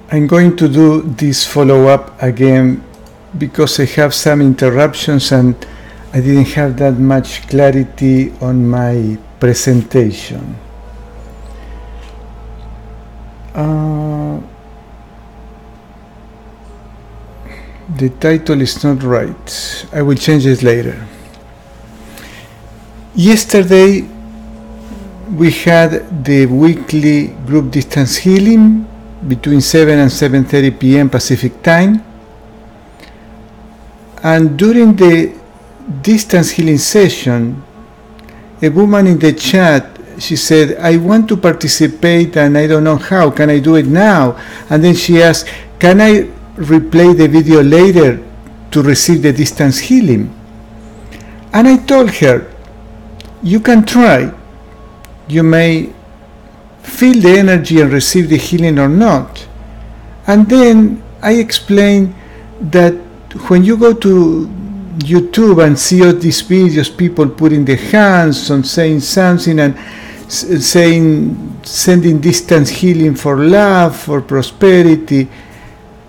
I'm going to do this follow-up again because I have some interruptions and I didn't have that much clarity on my presentation. The title is not right. I will change it later. Yesterday we had the weekly group distance healing between 7 and 7:30 p.m. Pacific time. And during the distance healing session, a woman in the chat, she said, I want to participate and I don't know how, can I do it now? And then she asked, can I replay the video later to receive the distance healing? And I told her, you can try. You may feel the energy and receive the healing or not. And then I explained that when you go to YouTube and see all these videos, people putting their hands on saying something and sending distance healing for love, for prosperity,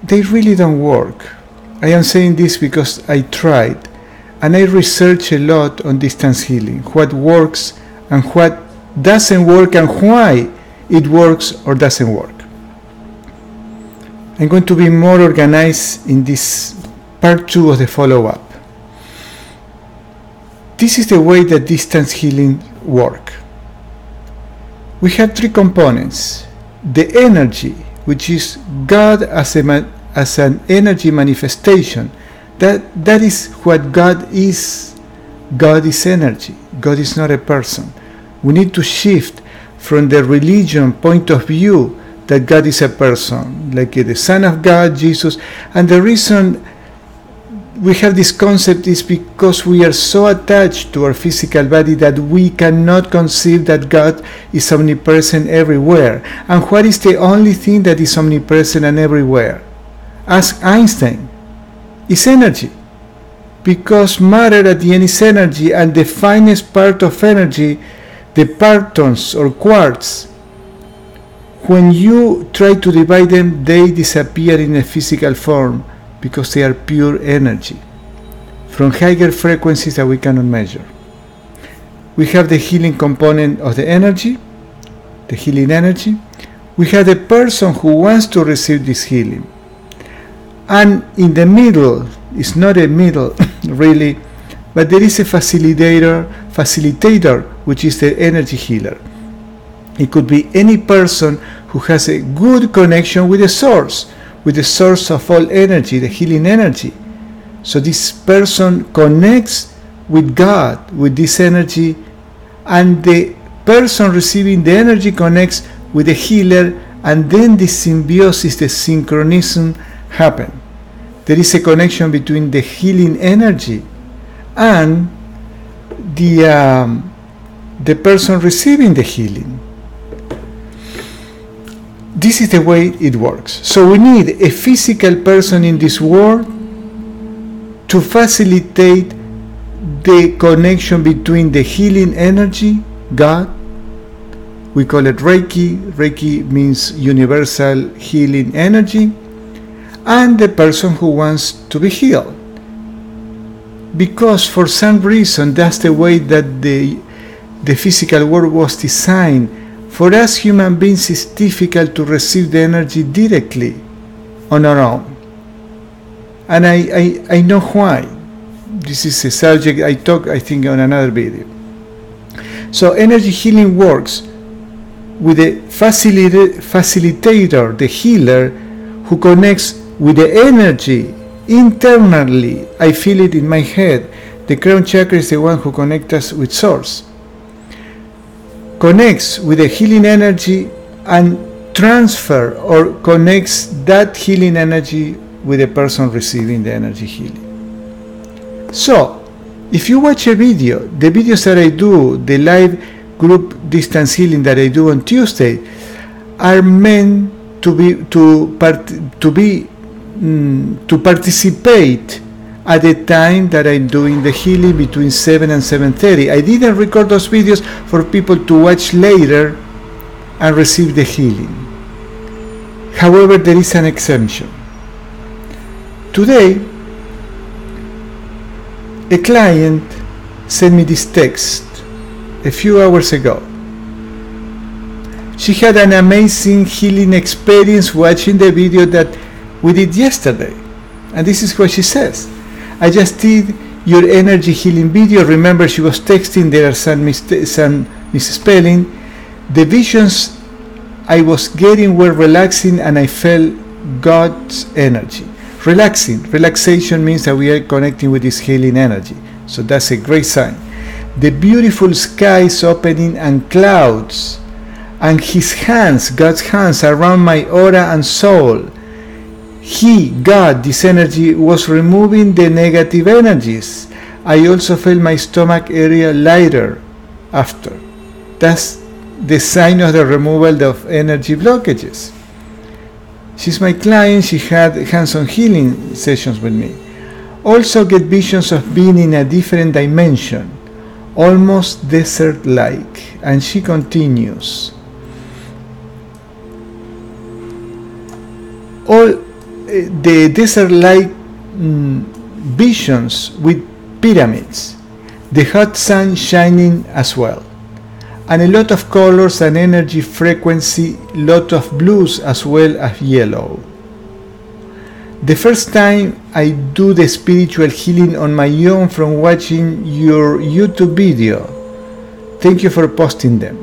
they really don't work. I am saying this because I tried and I researched a lot on distance healing, what works and what doesn't work and why it works or doesn't work. I'm going to be more organized in this part 2 of the follow-up. This is the way that distance healing works. We have 3 components. The energy, which is God as an energy manifestation. That is what God is. God is energy. God is not a person. We need to shift from the religion point of view that God is a person, like the Son of God, Jesus. And the reason we have this concept is because we are so attached to our physical body that we cannot conceive that God is omnipresent everywhere. And what is the only thing that is omnipresent and everywhere? Ask Einstein. It's energy. Because matter at the end is energy, and the finest part of energy, the partons or quarks, when you try to divide them, they disappear in a physical form because they are pure energy from higher frequencies that we cannot measure. We have the healing component of the energy, the healing energy. We have the person who wants to receive this healing. And in the middle, it's not a middle really, but there is a facilitator, which is the energy healer. It could be any person who has a good connection with the source of all energy, the healing energy. So this person connects with God, with this energy, and the person receiving the energy connects with the healer, and then the symbiosis, the synchronism happen. There is a connection between the healing energy and the person receiving the healing. This is the way it works. So we need a physical person in this world to facilitate the connection between the healing energy, God. We call it Reiki. Reiki means universal healing energy. And the person who wants to be healed. Because for some reason, that's the way that the physical world was designed. For us human beings, it's difficult to receive the energy directly on our own. And I know why. This is a subject I talk, I think, on another video. So energy healing works with a facilitator, the healer, who connects with the energy internally. I feel it in my head. The crown chakra is the one who connects us with source. Connects with the healing energy and transfer or connects that healing energy with the person receiving the energy healing. So, if you watch a video, the videos that I do, the live group distance healing that I do on Tuesday, are meant to participate at the time that I'm doing the healing between 7 and 7:30. I didn't record those videos for people to watch later and receive the healing. However, there is an exemption. Today, a client sent me this text a few hours ago. She had an amazing healing experience watching the video that we did yesterday. And this is what she says. I just did your Enrgy healing video. Remember, she was texting, there are some misspelling. The visions I was getting were relaxing and I felt God's energy. Relaxation means that we are connecting with this healing energy. So that's a great sign. The beautiful skies opening and clouds and his hands, God's hands around my aura and soul. He, God, this energy was removing the negative energies. I also felt my stomach area lighter after. That's the sign of the removal of energy blockages. She's my client. She had hands-on healing sessions with me. Also get visions of being in a different dimension, almost desert-like. And she continues. All the desert-like visions with pyramids, the hot sun shining as well, and a lot of colors and energy frequency, lot of blues as well as yellow. The first time I do the spiritual healing on my own from watching your YouTube video. Thank you for posting them.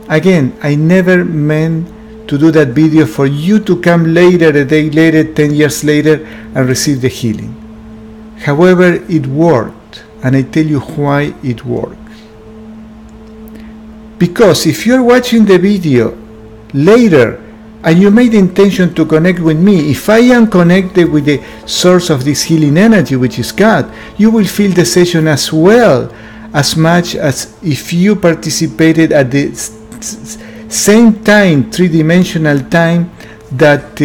Again, I never meant to do that video for you to come later, a day later, 10 years later, and receive the healing. However, it worked, and I tell you why it worked. Because if you're watching the video later, and you made the intention to connect with me, if I am connected with the source of this healing energy, which is God, you will feel the session as well, as much as if you participated at the same time, three-dimensional time, that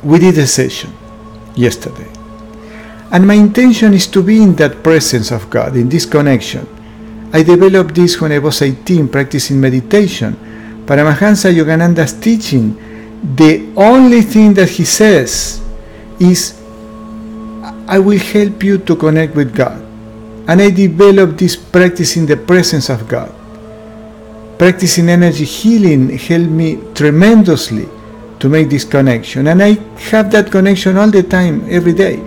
we did a session yesterday. And my intention is to be in that presence of God, in this connection. I developed this when I was 18, practicing meditation. Paramahansa Yogananda's teaching, the only thing that he says is, I will help you to connect with God. And I developed this practice in the presence of God. Practicing Enrgy healing helped me tremendously to make this connection. And I have that connection all the time, every day.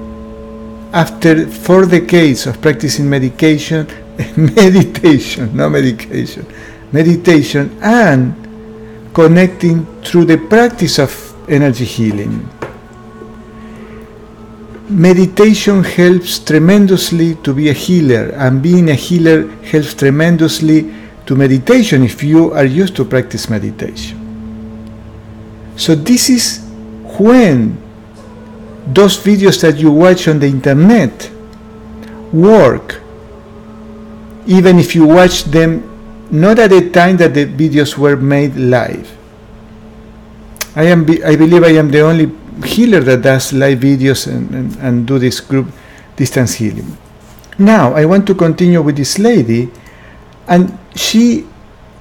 After 4 decades of practicing meditation and connecting through the practice of Enrgy healing. Meditation helps tremendously to be a healer, and being a healer helps tremendously to meditation if you are used to practice meditation. So this is when those videos that you watch on the internet work, even if you watch them not at the time that the videos were made live. I believe I am the only healer that does live videos and do this group distance healing. Now I want to continue with this lady, and she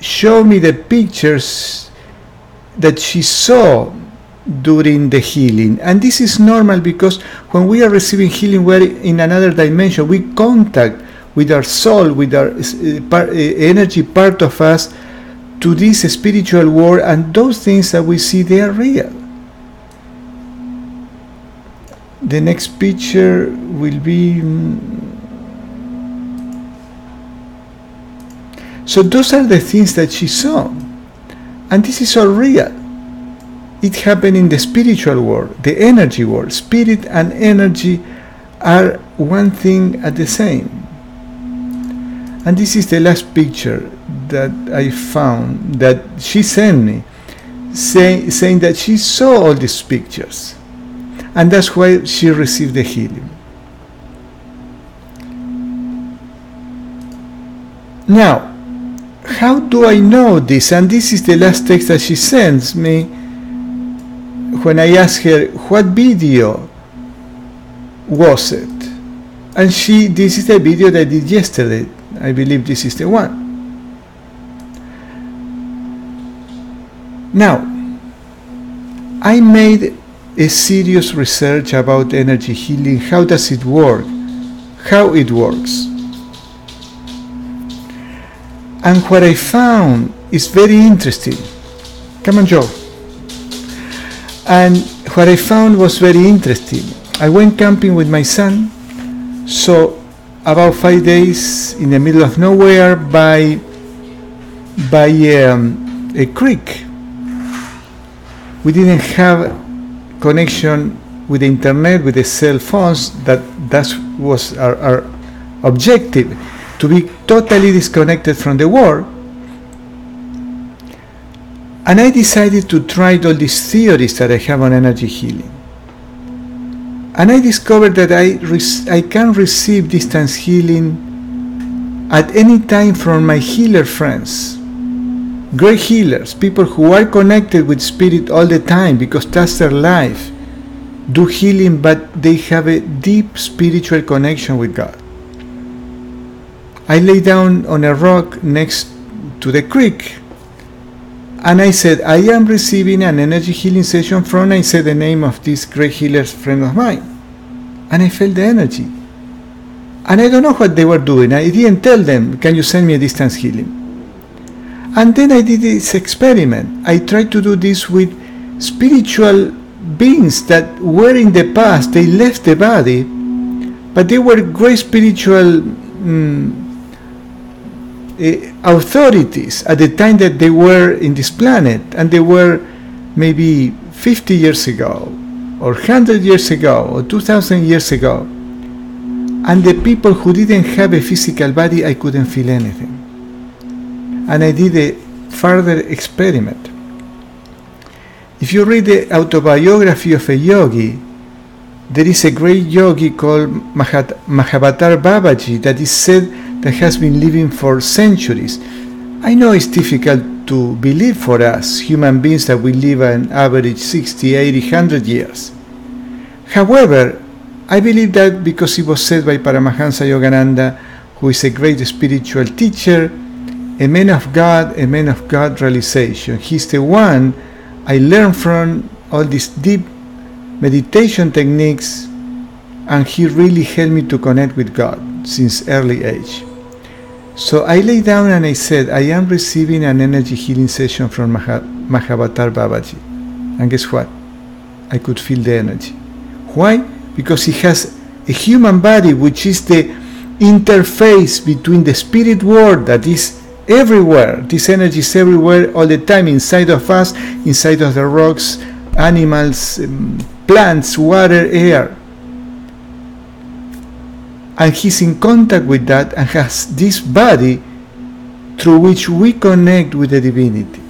showed me the pictures that she saw during the healing. And this is normal, because when we are receiving healing, we are in another dimension. We contact with our soul, with our energy part of us, to this spiritual world, and those things that we see, they are real. The next picture will be... So those are the things that she saw. And this is all real. It happened in the spiritual world, the energy world. Spirit and energy are one thing at the same. And this is the last picture that I found that she sent me, saying that she saw all these pictures. And that's why she received the healing. Now, how do I know this? And this is the last text that she sends me when I ask her, what video was it? And this is the video that I did yesterday. I believe this is the one. Now, I made a serious research about energy healing. How does it work? How it works? And what I found is very interesting. Come on, Joe. And what I found was very interesting. I went camping with my son, so about 5 days in the middle of nowhere by a creek. We didn't have connection with the internet, with the cell phones. That was our objective, to be totally disconnected from the world. And I decided to try all these theories that I have on energy healing. And I discovered that I can receive distance healing at any time from my healer friends. Great healers, people who are connected with spirit all the time because that's their life, do healing, but they have a deep spiritual connection with God. I lay down on a rock next to the creek, and I said, I am receiving an energy healing session from, I said the name of this great healer friend of mine. And I felt the energy. And I don't know what they were doing. I didn't tell them, can you send me a distance healing? And then I did this experiment. I tried to do this with spiritual beings that were in the past. They left the body, but they were great spiritual authorities at the time that they were in this planet, and they were maybe 50 years ago or 100 years ago or 2000 years ago, and the people who didn't have a physical body, I couldn't feel anything. And I did a further experiment. If you read the autobiography of a yogi, there is a great yogi called Mahavatar Babaji that is said that has been living for centuries. I know it's difficult to believe for us, human beings, that we live an average 60, 80, 100 years. However, I believe that because it was said by Paramahansa Yogananda, who is a great spiritual teacher, a man of God realization. He's the one I learned from all these deep meditation techniques, and he really helped me to connect with God since early age. So I lay down and I said, I am receiving an energy healing session from Mahavatar Babaji. And guess what? I could feel the energy. Why? Because he has a human body, which is the interface between the spirit world that is everywhere. This energy is everywhere all the time, inside of us, inside of the rocks, animals, plants, water, air. And he's in contact with that and has this body through which we connect with the divinity.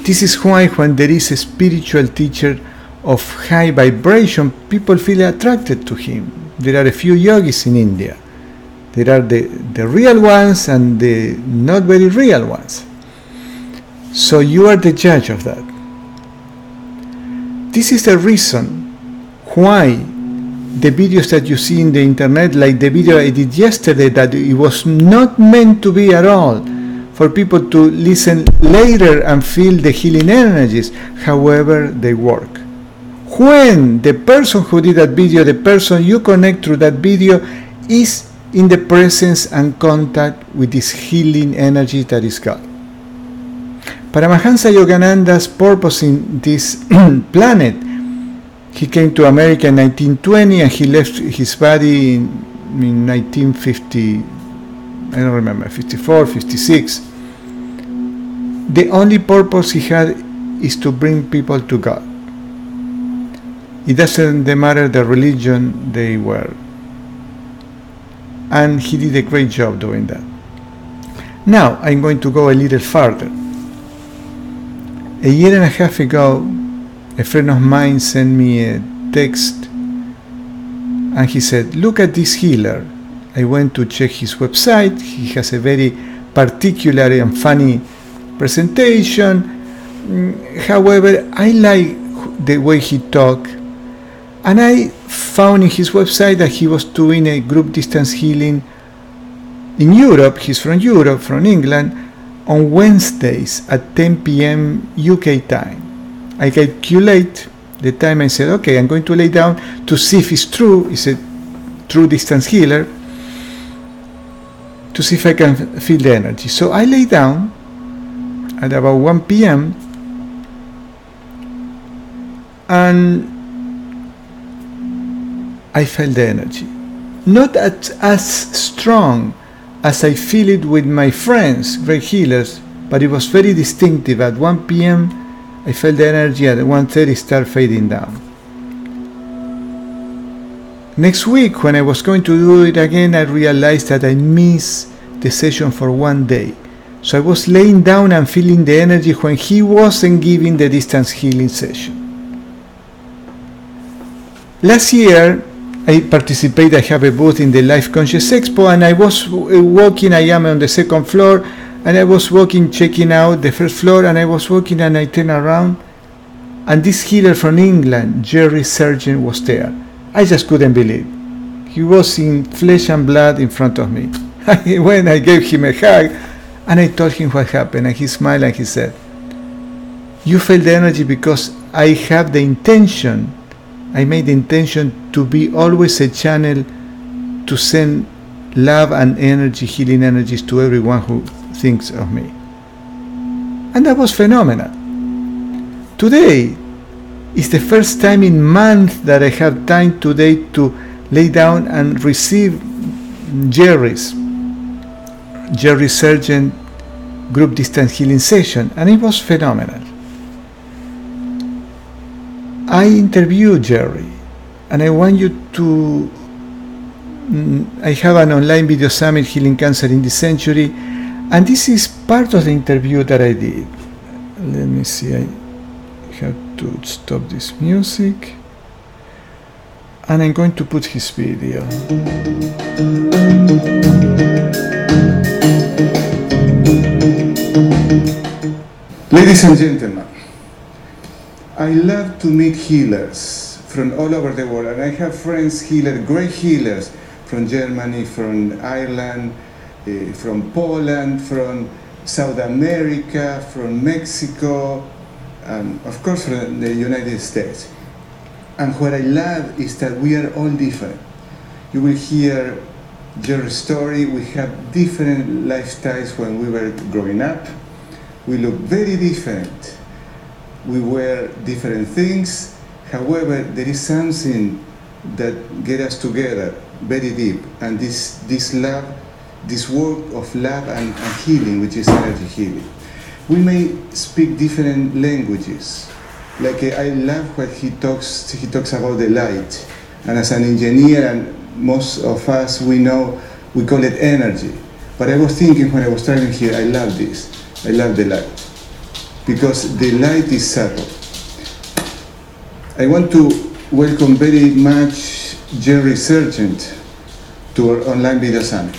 This is why when there is a spiritual teacher of high vibration, people feel attracted to him. There are a few yogis in India. There are the real ones and the not very real ones. So you are the judge of that. This is the reason why the videos that you see in the internet, like the video I did yesterday, that it was not meant to be at all for people to listen later and feel the healing energies. However, they work. When the person who did that video, the person you connect through that video, is in the presence and contact with this healing energy that is God. Paramahansa Yogananda's purpose in this planet, he came to America in 1920 and he left his body in 1950, I don't remember, 54, 56. The only purpose he had is to bring people to God. It doesn't matter the religion they were. And he did a great job doing that. Now I'm going to go a little further. A year and a half ago, a friend of mine sent me a text and he said, look at this healer. I went to check his website. He has a very particular and funny presentation. However, I like the way he talked, and I found in his website that he was doing a group distance healing in Europe. He's from Europe, from England, on Wednesdays at 10 p.m. UK time. I calculate the time. I said, okay, I'm going to lay down to see if it's true. It's a true distance healer, to see if I can feel the energy. So I lay down at about 1 p.m. and I felt the energy. Not as strong as I feel it with my friends, great healers, but it was very distinctive. At 1 p.m. I felt the energy, at 1:30 start fading down. Next week, when I was going to do it again, I realized that I missed the session for 1 day. So I was laying down and feeling the energy when he wasn't giving the distance healing session. Last year, I participated, I have a booth in the Life Conscious Expo, and I was walking, I am on the second floor, and I was walking, checking out the first floor, and I was walking and I turned around, and this healer from England, Enrgy Surgeon, was there. I just couldn't believe. He was in flesh and blood in front of me. When I gave him a hug, and I told him what happened, and he smiled and he said, "You felt the energy because I have the intention, I made the intention to be always a channel to send love and energy, healing energies to everyone who thinks of me." And that was phenomenal. Today is the first time in months that I have time today to lay down and receive Enrgy Surgeon group distance healing session, and it was phenomenal. I interviewed Enrgy, and I want you to, I have an online video summit, Healing Cancer in this Century, and this is part of the interview that I did. Let me see, I have to stop this music, and I'm going to put his video. Ladies and gentlemen, I love to meet healers from all over the world, and I have friends healers, great healers from Germany, from Ireland, from Poland, from South America, from Mexico, and of course from the United States. And what I love is that we are all different. You will hear your story. We have different lifestyles when we were growing up. We look very different. We wear different things. However, there is something that gets us together very deep, and this love, this work of love and healing, which is energy healing. We may speak different languages. Like I love what he talks about the light, and as an engineer, and most of us we call it energy. But I was thinking when I was traveling here, I love this. I love the light, because the light is subtle. I want to welcome very much Enrgy Surgeon to our online video summit.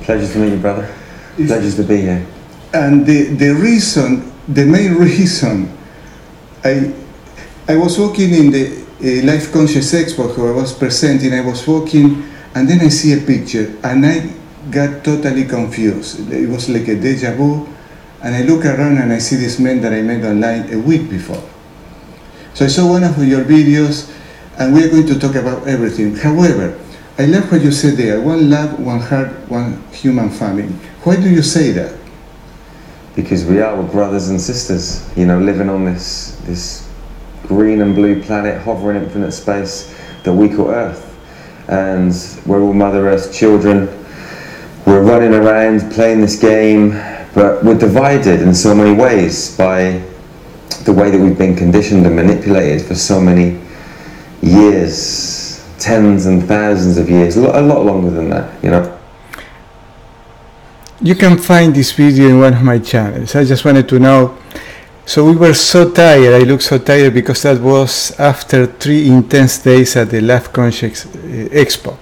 Pleasure to meet you, brother. Pleasure to be here. And the main reason, I was walking in the Life Conscious Expo where I was presenting. I was walking, and then I see a picture, and I got totally confused. It was like a deja vu, and I look around and I see this man that I met online a week before. So I saw one of your videos, and we are going to talk about everything. However, I love what you said there: one love, one heart, one human family. Why do you say that? Because we're brothers and sisters, living on this green and blue planet, hovering infinite space that we call Earth. And we're all Mother Earth's children. We're running around playing this game, but we're divided in so many ways by the way that we've been conditioned and manipulated for so many years, tens and thousands of years, a lot longer than that, You can find this video in one of my channels. I just wanted to know. So we were so tired. I looked so tired because that was after 3 intense days at the Life Conscious Expo.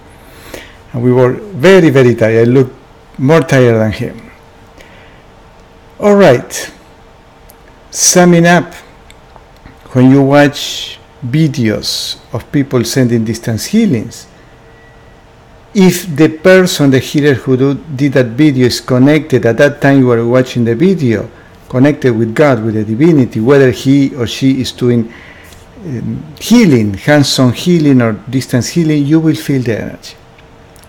And we were very, very tired. I looked more tired than him. All right. Summing up, when you watch videos of people sending distance healings, if the person, the healer who did that video is connected at that time you were watching the video, connected with God, with the divinity, whether he or she is doing healing, hands-on healing or distance healing, you will feel the energy.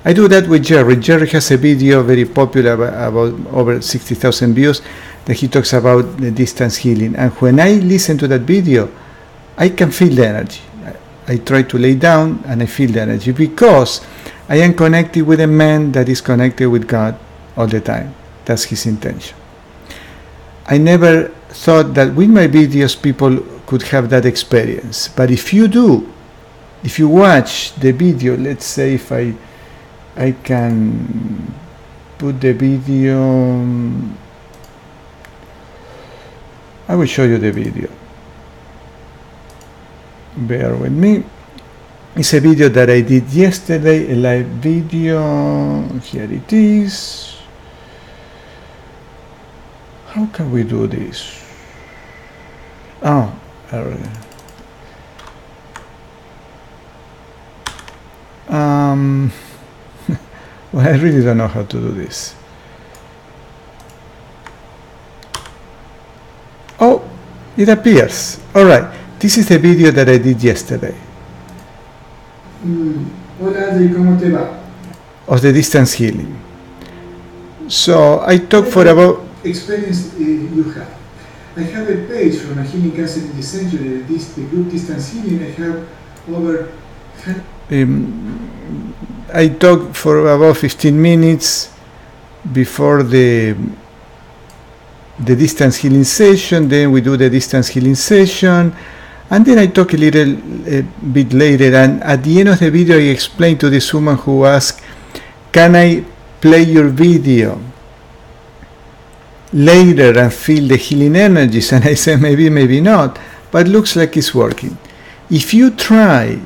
I do that with Jerry. Jerry has a video very popular about over 60,000 views that he talks about the distance healing. And when I listen to that video, I can feel the energy. I try to lay down and I feel the energy because I am connected with a man that is connected with God all the time. That's his intention. I never thought that with my videos people could have that experience. But if you do, if you watch the video, let's say if I can put the video, I will show you the video. Bear with me. It's a video that I did yesterday, a live video. Here it is. How can we do this? Oh, well, I really don't know how to do this. Oh, it appears. All right, this is the video that I did yesterday. Hola Adri, ¿cómo te va? Of the distance healing. So I talked for about experience you have. I have a page from a healing cancer in the century, the group distance healing. I have over I talked for about 15 minutes before the distance healing session. Then we do the distance healing session, and then I talk a bit later, and at the end of the video I explained to this woman who asked, can I play your video later and feel the healing energies? And I said maybe, maybe not, but looks like it's working. If you try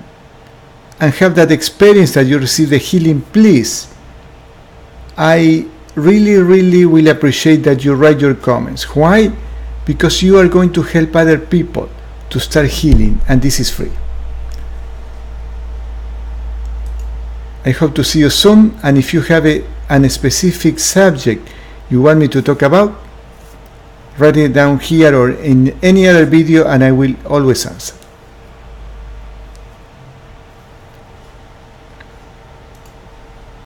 and have that experience that you receive the healing, please, I really will appreciate that you write your comments. Why? Because you are going to help other people to start healing, and this is free. I hope to see you soon, and if you have a specific subject you want me to talk about, write it down here or in any other video and I will always answer.